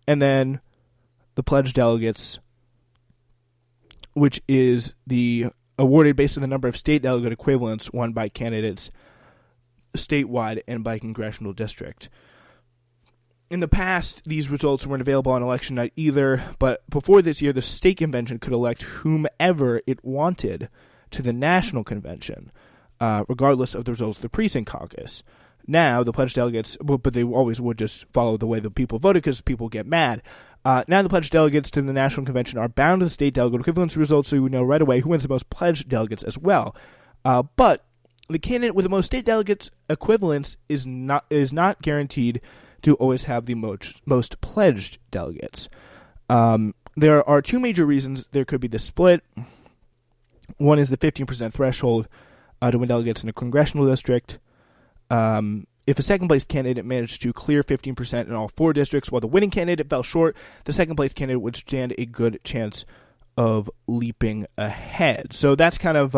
and then the pledged delegates, which is the awarded based on the number of state delegate equivalents won by candidates statewide and by congressional district. In the past, these results weren't available on election night either, but before this year, the state convention could elect whomever it wanted to the national convention, regardless of the results of the precinct caucus. Now, the pledged delegates, but they always would just follow the way the people voted because people get mad. Now the pledged delegates to the national convention are bound to the state delegate equivalence results, so we know right away who wins the most pledged delegates as well. But the candidate with the most state delegates equivalents is not guaranteed to always have the most pledged delegates. There are two major reasons there could be the split. One is the 15% threshold to win delegates in a congressional district. If a second-place candidate managed to clear 15% in all 4 districts while the winning candidate fell short, the second-place candidate would stand a good chance of leaping ahead. So that's kind of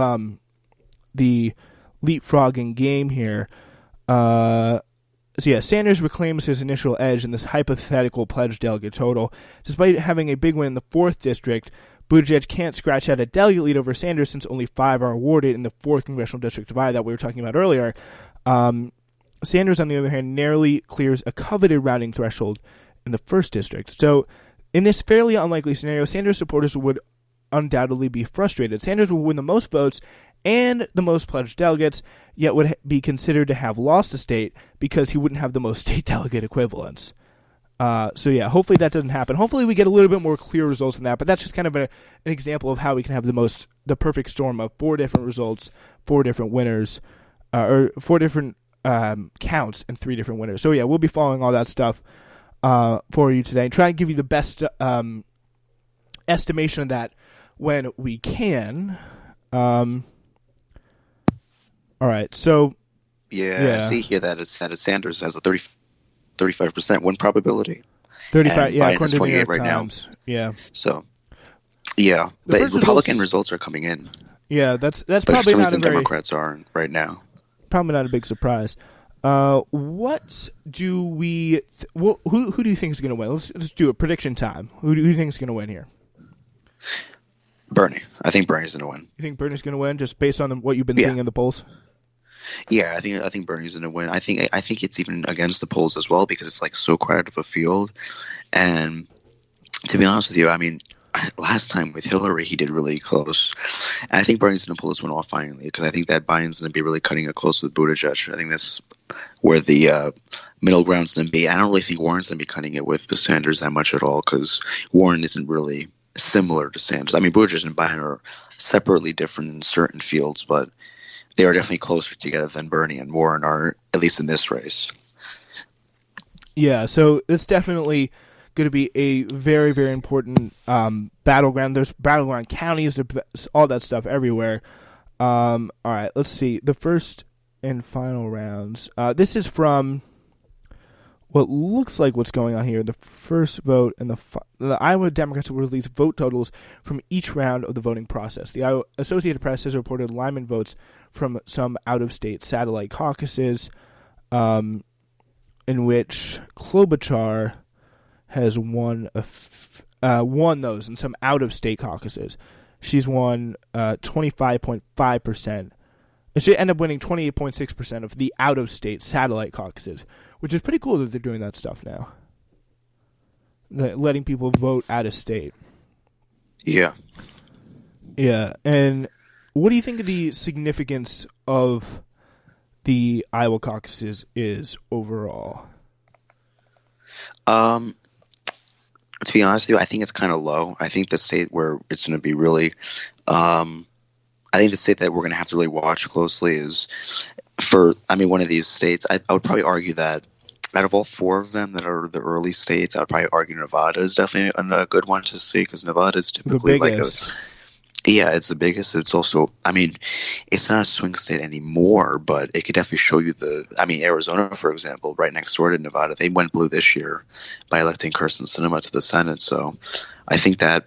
the leapfrogging game here. Sanders reclaims his initial edge in this hypothetical pledged delegate total. Despite having a big win in the 4th district, Buttigieg can't scratch out a delegate lead over Sanders since only 5 are awarded in the 4th congressional district divide that we were talking about earlier. Sanders, on the other hand, narrowly clears a coveted rounding threshold in the 1st district. So, in this fairly unlikely scenario, Sanders supporters would undoubtedly be frustrated. Sanders will win the most votes and the most pledged delegates, yet would be considered to have lost the state because he wouldn't have the most state delegate equivalents. Hopefully that doesn't happen. Hopefully we get a little bit more clear results than that, but that's just kind of an example of how we can have the perfect storm of 4 different results, 4 different winners, or 4 different counts and 3 different winners. So we'll be following all that stuff for you today and try to give you the best estimation of that when we can. All right, so I see here that Sanders has a 35% win probability. 35, and Biden according is to the New 28 York right Times. now. Yeah. So, the Republican results are coming in. Yeah, that's but probably for some not reason a very Democrats aren't right now. Probably not a big surprise. What do we? Who do you think is going to win? Let's do a prediction time. Who do you think is going to win here? Bernie. I think Bernie's going to win. You think Bernie's going to win just based on what you've been seeing in the polls? Yeah, I think Bernie's going to win. I think it's even against the polls as well because it's like so crowded of a field. And to be honest with you, I mean, last time with Hillary, he did really close. And I think Bernie's going to pull this one off finally because I think that Biden's going to be really cutting it close with Buttigieg. I think that's where the middle ground's going to be. I don't really think Warren's going to be cutting it with Sanders that much at all because Warren isn't really similar to Sanders. I mean, Buttigieg and Biden are separately different in certain fields, but they are definitely closer together than Bernie and Warren are, at least in this race. Yeah, so it's definitely going to be a very, very important battleground. There's battleground counties, there's all that stuff everywhere. All right, let's see. The first and final rounds. This is from what looks like what's going on here. The first vote and the Iowa Democrats will release vote totals from each round of the voting process. The Iowa Associated Press has reported alignment votes from some out-of-state satellite caucuses, in which Klobuchar has won those in some out-of-state caucuses. She's won 25.5%. She ended up winning 28.6% of the out-of-state satellite caucuses, which is pretty cool that they're doing that stuff now. Letting people vote out of state. Yeah. Yeah, and what do you think of the significance of the Iowa caucuses is overall? To be honest with you, I think it's kind of low. I think the state where it's going to be really I think the state that we're going to have to really watch closely is one of these states. I would probably argue that out of all 4 of them that are the early states, I would probably argue Nevada is definitely a good one to see because Nevada is typically it's the biggest. It's also, it's not a swing state anymore, but it could definitely show you Arizona, for example, right next door to Nevada, they went blue this year by electing Kirsten Sinema to the Senate. So I think that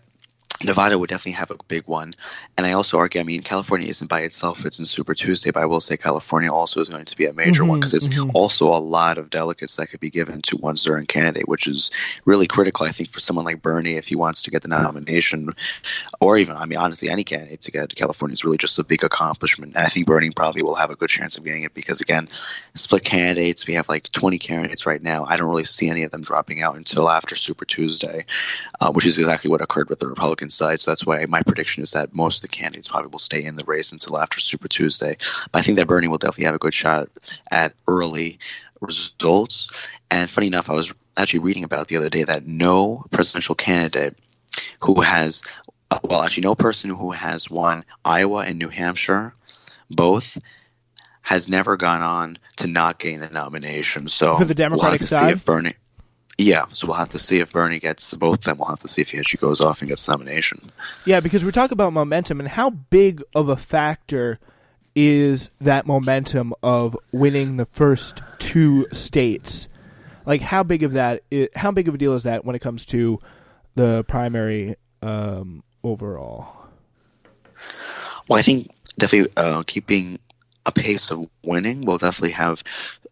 Nevada would definitely have a big one. And I also argue, I mean, California isn't by itself, it's in Super Tuesday, but I will say California also is going to be a major one because it's also a lot of delegates that could be given to one certain candidate, which is really critical, I think, for someone like Bernie if he wants to get the nomination, or even, I mean, honestly, any candidate to get to California is really just a big accomplishment. And I think Bernie probably will have a good chance of getting it because, again, split candidates, we have like 20 candidates right now. I don't really see any of them dropping out until after Super Tuesday, which is exactly what occurred with the Republican side. So that's why my prediction is that most of the candidates probably will stay in the race until after Super Tuesday. But I think that Bernie will definitely have a good shot at early results. And funny enough, I was actually reading about the other day that no presidential candidate who has, well, actually, no person who has won Iowa and New Hampshire, both, has never gone on to not gain the nomination. So for the Democratic we'll have to side. see if Bernie. Yeah, so we'll have to see if Bernie gets both of them. We'll have to see if he actually goes off and gets the nomination. Yeah, because we're talking about momentum, and how big of a factor is that momentum of winning the first two states? Like, how big of a deal is that when it comes to the primary overall? Well, I think definitely keeping a pace of winning will definitely have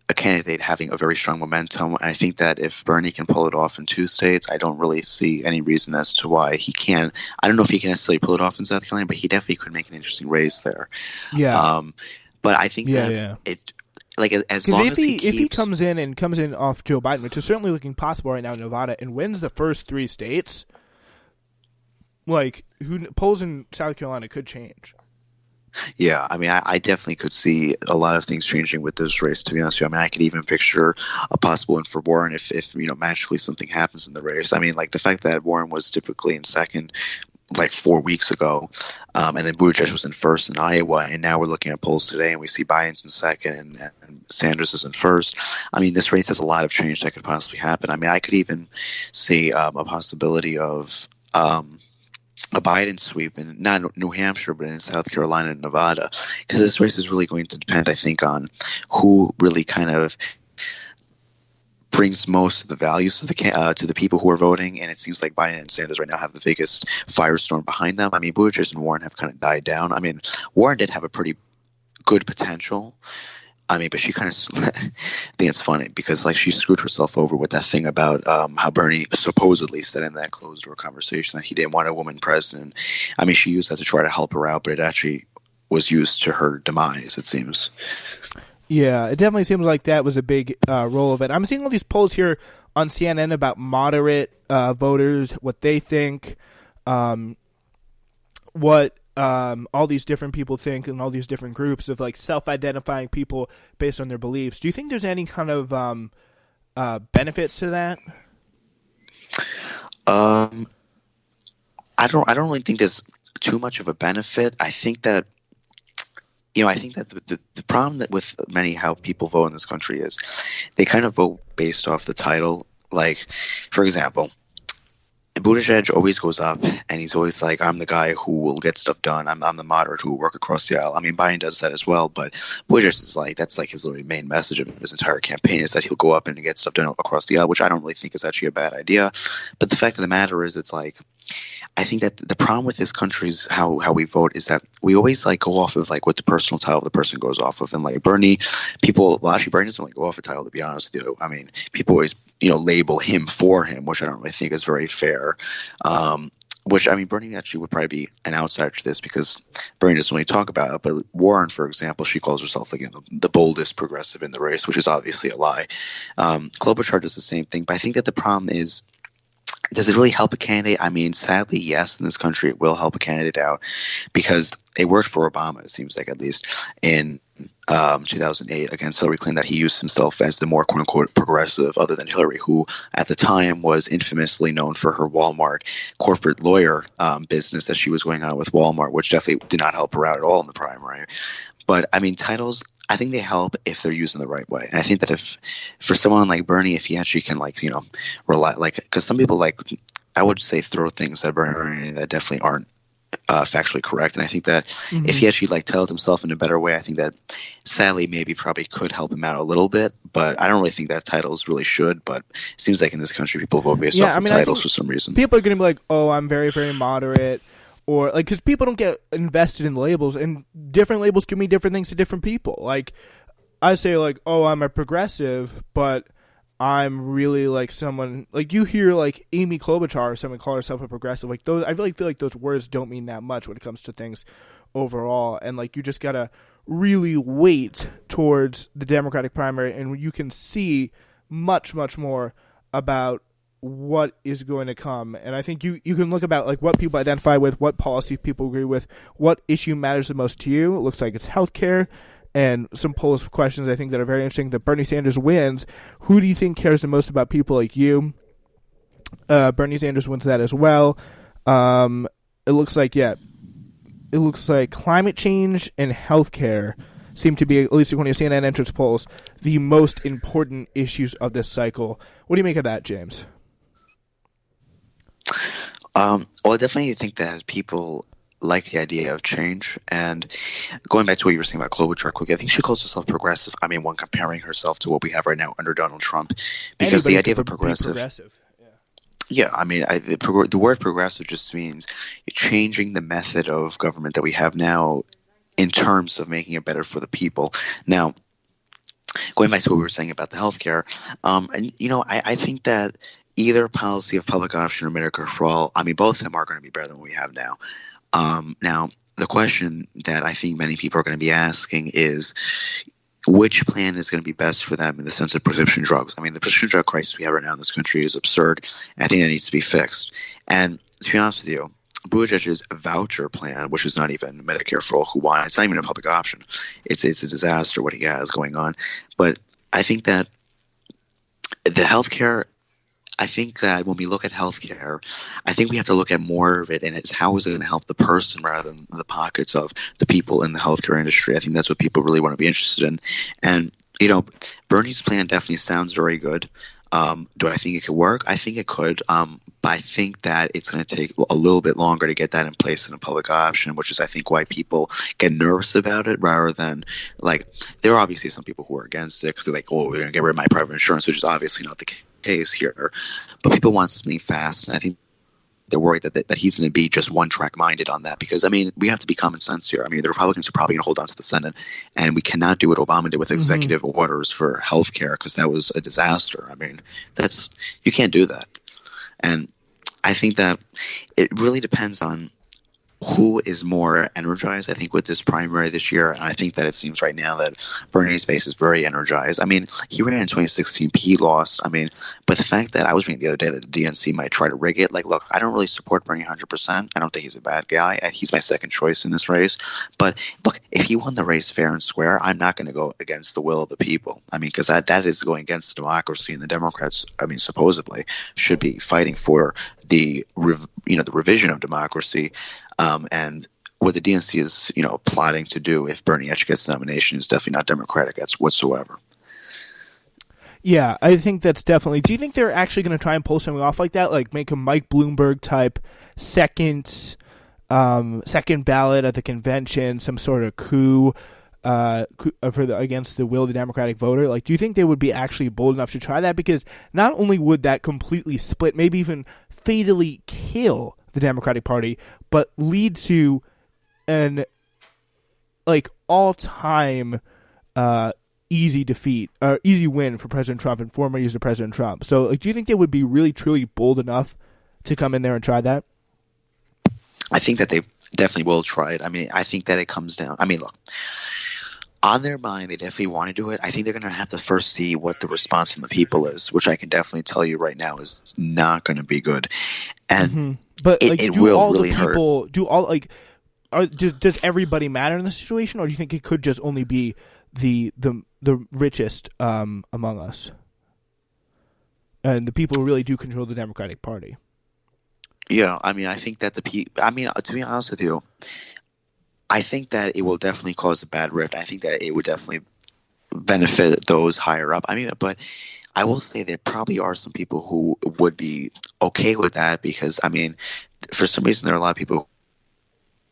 a candidate having a very strong momentum. I think that if Bernie can pull it off in two states, I don't really see any reason as to why he can't. I don't know if he can necessarily pull it off in South Carolina, but he definitely could make an interesting race there. Yeah. But I think it, like, as Because long as if he comes in off Joe Biden, which is certainly looking possible right now in Nevada, and wins the first three states, like, polls in South Carolina could change. Yeah, I mean, I definitely could see a lot of things changing with this race, to be honest with you. I mean, I could even picture a possible win for Warren if magically something happens in the race. I mean, like, the fact that Warren was typically in second like 4 weeks ago, and then Buttigieg was in first in Iowa, and now we're looking at polls today, and we see Biden's in second and Sanders is in first. I mean, this race has a lot of change that could possibly happen. I mean, I could even see a possibility of a Biden sweep in not New Hampshire, but in South Carolina and Nevada, because this race is really going to depend, I think, on who really kind of brings most of the values to the people who are voting. And it seems like Biden and Sanders right now have the biggest firestorm behind them. I mean, Buttigieg and Warren have kind of died down. I mean, Warren did have a pretty good potential. I mean, but she kind of, I think it's funny because, like, she screwed herself over with that thing about how Bernie supposedly said in that closed door conversation that he didn't want a woman president. I mean, she used that to try to help her out, but it actually was used to her demise, it seems. Yeah, it definitely seems like that was a big role of it. I'm seeing all these polls here on CNN about moderate voters, what they think, what all these different people think, and all these different groups of, like, self-identifying people based on their beliefs. Do you think there's any kind of benefits to that? I don't really think there's too much of a benefit. I think that the problem that with many how people vote in this country is they kind of vote based off the title. Like, for example, Buttigieg always goes up, and he's always like, I'm the guy who will get stuff done. I'm the moderate who will work across the aisle. I mean, Biden does that as well, but Buttigieg is like, that's like his literally main message of his entire campaign is that he'll go up and get stuff done across the aisle, which I don't really think is actually a bad idea. But the fact of the matter is, it's like, I think that the problem with this country is how we vote is that we always, like, go off of, like, what the personal title of the person goes off of. And, like, Bernie doesn't really go off a title, to be honest with you. I mean, people always, label him for him, which I don't really think is very fair. Which, I mean, Bernie actually would probably be an outsider to this because Bernie doesn't really talk about it. But Warren, for example, she calls herself, like, the boldest progressive in the race, which is obviously a lie. Klobuchar does the same thing. But I think that the problem is, does it really help a candidate? I mean, sadly, yes, in this country, it will help a candidate out because it worked for Obama, it seems like, at least in 2008 against Hillary Clinton, that he used himself as the more quote-unquote progressive, other than Hillary, who at the time was infamously known for her Walmart corporate lawyer business that she was going on with Walmart, which definitely did not help her out at all in the primary. But, I mean, titles, I think they help if they're used in the right way. And I think that if, for someone like Bernie, if he actually can, like, rely, like, because some people, like, I would say throw things at Bernie that definitely aren't factually correct. And I think that if he actually tells himself in a better way, I think that sadly maybe probably could help him out a little bit. But I don't really think that titles really should. But it seems like in this country people vote based off of titles for some reason. People are going to be like, oh, I'm very, very moderate. Or because people don't get invested in labels, and different labels can mean different things to different people. Like I say, like, oh, I'm a progressive, but I'm really like someone like you hear like Amy Klobuchar or someone call herself a progressive. Like those, I really feel like those words don't mean that much when it comes to things overall. And like you just gotta really weight towards the Democratic primary, and you can see much, much more about what is going to come. And I think you can look about like what people identify with, what policies people agree with, what issue matters the most to you. It looks like it's healthcare, and some polls questions I think that are very interesting. That Bernie Sanders wins. Who do you think cares the most about people like you? Bernie Sanders wins that as well. It looks like climate change and healthcare seem to be, at least according to CNN entrance polls, the most important issues of this cycle. What do you make of that, James? Well, I definitely think that people like the idea of change. And going back to what you were saying about Klobuchar quickly, I think she calls herself progressive. I mean, when comparing herself to what we have right now under Donald Trump, because the idea of a progressive. Yeah, I mean, the word progressive just means changing the method of government that we have now in terms of making it better for the people. Now, going back to what we were saying about the healthcare, and I think that either policy of public option or Medicare for all, I mean, both of them are going to be better than what we have now. Now, the question that I think many people are going to be asking is which plan is going to be best for them in the sense of prescription drugs. I mean, the prescription drug crisis we have right now in this country is absurd, and I think that needs to be fixed. And to be honest with you, Buttigieg's voucher plan, which is not even Medicare for all who want it, it's not even a public option. It's a disaster what he has going on. But I think that the healthcare, I think that when we look at healthcare, I think we have to look at more of it, and it's how is it going to help the person rather than the pockets of the people in the healthcare industry. I think that's what people really want to be interested in. And, Bernie's plan definitely sounds very good. Do I think it could work? I think it could, but I think that it's going to take a little bit longer to get that in place in a public option, which is, I think, why people get nervous about it rather than, like, there are obviously some people who are against it because they're like, oh, we're going to get rid of my private insurance, which is obviously not the case here. But people want something fast, and I think they're worried that he's going to be just one-track minded on that because, I mean, we have to be common sense here. I mean, the Republicans are probably going to hold on to the Senate, and we cannot do what Obama did with executive orders for health care because that was a disaster. I mean, you can't do that. And I think that it really depends on who is more energized, I think, with this primary this year. And I think that it seems right now that Bernie's base is very energized. I mean, he ran in 2016, he lost. I mean, but the fact that I was reading the other day that the DNC might try to rig it, like, look, I don't really support Bernie 100%. I don't think he's a bad guy. He's my second choice in this race. But look, if he won the race fair and square, I'm not going to go against the will of the people. I mean, because that is going against democracy, and the Democrats, I mean, supposedly should be fighting for the revision of democracy. And what the DNC is, plotting to do if Bernie actually gets the nomination is definitely not Democratic whatsoever. Yeah, I think that's definitely. Do you think they're actually going to try and pull something off like that, like make a Mike Bloomberg type second ballot at the convention, some sort of coup against the will of the Democratic voter? Like, do you think they would be actually bold enough to try that? Because not only would that completely split, maybe even fatally kill the Democratic Party, but lead to an all-time easy win for President Trump and former user President Trump. So, do you think they would be really truly bold enough to come in there and try that? I think that they definitely will try it. I mean, I think that it comes down. I mean, look, on their mind, they definitely want to do it. I think they're going to have to first see what the response from the people is, which I can definitely tell you right now is not going to be good. And but it will really hurt. Does everybody matter in this situation, or do you think it could just only be the richest among us, and the people who really do control the Democratic Party? Yeah, I mean, I think that to be honest with you, I think that it will definitely cause a bad rift. I think that it would definitely benefit those higher up. I mean, but I will say there probably are some people who would be okay with that because, I mean, for some reason there are a lot of people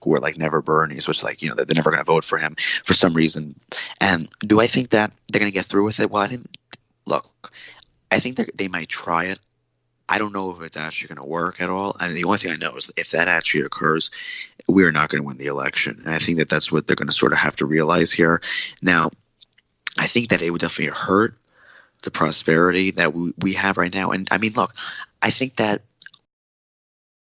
who are like never Bernies, which like, they're never going to vote for him for some reason. And do I think that they're going to get through with it? Well, I think they might try it. I don't know if it's actually going to work at all. And the only thing I know is if that actually occurs, we are not going to win the election. And I think that that's what they're going to sort of have to realize here. Now, I think that it would definitely hurt the prosperity that we have right now. And I mean, look, I think that